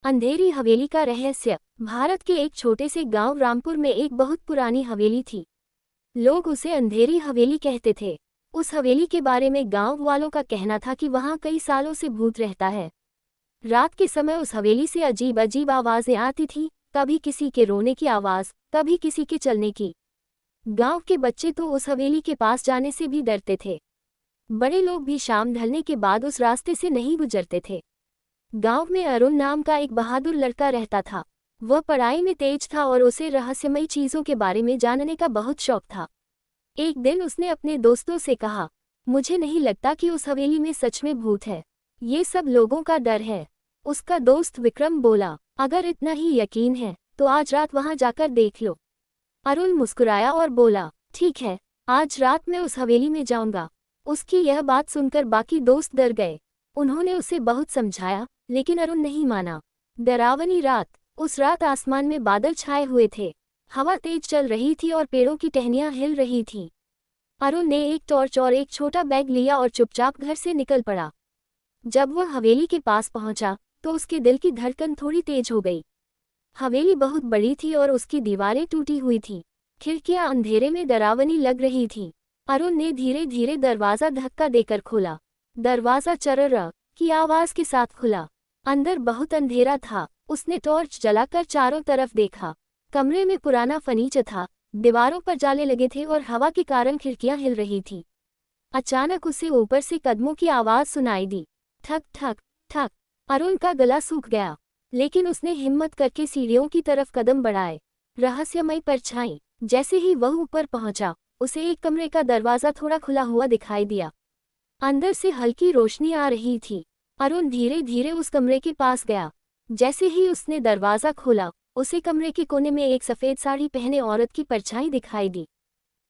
अंधेरी हवेली का रहस्य। भारत के एक छोटे से गांव रामपुर में एक बहुत पुरानी हवेली थी। लोग उसे अंधेरी हवेली कहते थे। उस हवेली के बारे में गांव वालों का कहना था कि वहां कई सालों से भूत रहता है। रात के समय उस हवेली से अजीब अजीब आवाजें आती थीं, कभी किसी के रोने की आवाज, कभी किसी के चलने की। गांव के बच्चे तो उस हवेली के पास जाने से भी डरते थे। बड़े लोग भी शाम ढलने के बाद उस रास्ते से नहीं गुजरते थे। गांव में अरुण नाम का एक बहादुर लड़का रहता था। वह पढ़ाई में तेज था और उसे रहस्यमयी चीजों के बारे में जानने का बहुत शौक था। एक दिन उसने अपने दोस्तों से कहा, मुझे नहीं लगता कि उस हवेली में सच में भूत है, ये सब लोगों का डर है। उसका दोस्त विक्रम बोला, अगर इतना ही यकीन है तो आज रात वहां जाकर देख लो। अरुण मुस्कुराया और बोला, ठीक है, आज रात मैं उस हवेली में जाऊंगा। उसकी यह बात सुनकर बाकी दोस्त डर गए। उन्होंने उसे बहुत समझाया, लेकिन अरुण नहीं माना। डरावनी रात। उस रात आसमान में बादल छाए हुए थे, हवा तेज चल रही थी और पेड़ों की टहनियां हिल रही थीं। अरुण ने एक टॉर्च और एक छोटा बैग लिया और चुपचाप घर से निकल पड़ा। जब वह हवेली के पास पहुंचा तो उसके दिल की धड़कन थोड़ी तेज हो गई। हवेली बहुत बड़ी थी और उसकी दीवारें टूटी हुई थीं। खिड़कियां अंधेरे में डरावनी लग रही थीं। अरुण ने धीरे धीरे दरवाजा धक्का देकर खोला। दरवाजा चर्र की आवाज के साथ खुला। अंदर बहुत अंधेरा था। उसने टॉर्च जलाकर चारों तरफ देखा। कमरे में पुराना फर्नीचर था, दीवारों पर जाले लगे थे और हवा के कारण खिड़कियां हिल रही थीं। अचानक उसे ऊपर से कदमों की आवाज सुनाई दी। ठक ठक ठक। अरुण का गला सूख गया, लेकिन उसने हिम्मत करके सीढ़ियों की तरफ कदम बढ़ाए। रहस्यमयी परछाई। जैसे ही वह ऊपर पहुंचा, उसे एक कमरे का दरवाजा थोड़ा खुला हुआ दिखाई दिया। अंदर से हल्की रोशनी आ रही थी। अरुण धीरे धीरे उस कमरे के पास गया। जैसे ही उसने दरवाजा खोला, उसे कमरे के कोने में एक सफेद साड़ी पहने औरत की परछाई दिखाई दी।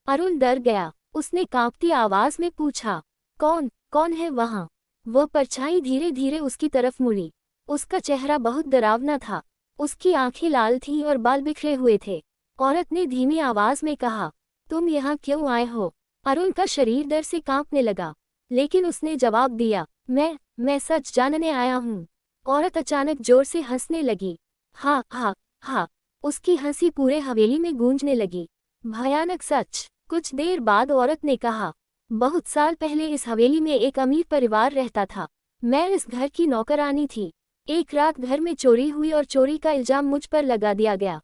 अरुण डर गया। उसने कांपती आवाज में पूछा, कौन कौन है वहां? वह परछाई धीरे धीरे उसकी तरफ मुड़ी। उसका चेहरा बहुत डरावना था। उसकी आंखें लाल थीं और बाल बिखरे हुए थे। औरत ने धीमी आवाज में कहा, तुम यहाँ क्यों आए हो? अरुण का शरीर डर से कांपने लगा, लेकिन उसने जवाब दिया, मैं सच जानने आया हूँ। औरत अचानक जोर से हंसने लगी। हा हा हा। उसकी हंसी पूरे हवेली में गूंजने लगी। भयानक सच। कुछ देर बाद औरत ने कहा, बहुत साल पहले इस हवेली में एक अमीर परिवार रहता था। मैं इस घर की नौकरानी थी। एक रात घर में चोरी हुई और चोरी का इल्जाम मुझ पर लगा दिया गया।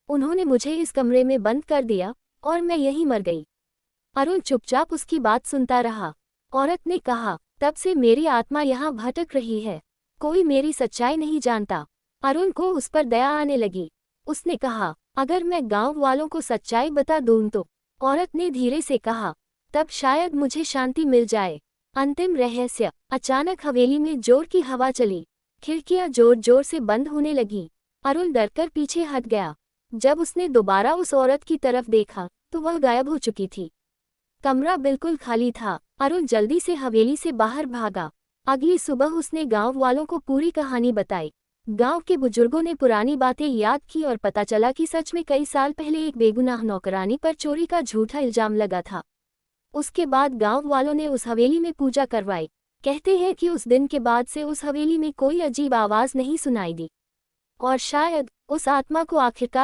उन्होंने मुझे इस कमरे में बंद कर दिया और मैं यहीं मर गई। अरुण चुपचाप उसकी बात सुनता रहा। औरत ने कहा, तब से मेरी आत्मा यहाँ भटक रही है। कोई मेरी सच्चाई नहीं जानता। अरुण को उस पर दया आने लगी। उसने कहा, अगर मैं गांव वालों को सच्चाई बता दूं तो? औरत ने धीरे से कहा, तब शायद मुझे शांति मिल जाए। अंतिम रहस्य। अचानक हवेली में जोर की हवा चली। खिड़कियां जोर जोर से बंद होने लगीं। अरुण डरकर पीछे हट गया। जब उसने दोबारा उस औरत की तरफ देखा तो वह गायब हो चुकी थी। कमरा बिल्कुल खाली था। अरुण जल्दी से हवेली से बाहर भागा। अगली सुबह उसने गांव वालों को पूरी कहानी बताई। गांव के बुजुर्गों ने पुरानी बातें याद की और पता चला कि सच में कई साल पहले एक बेगुनाह नौकरानी पर चोरी का झूठा इल्जाम लगा था। उसके बाद गांव वालों ने उस हवेली में पूजा करवाई। कहते हैं कि उस दिन के बाद से उस हवेली में कोई अजीब आवाज नहीं सुनाई दी और शायद उस आत्मा को आखिरकार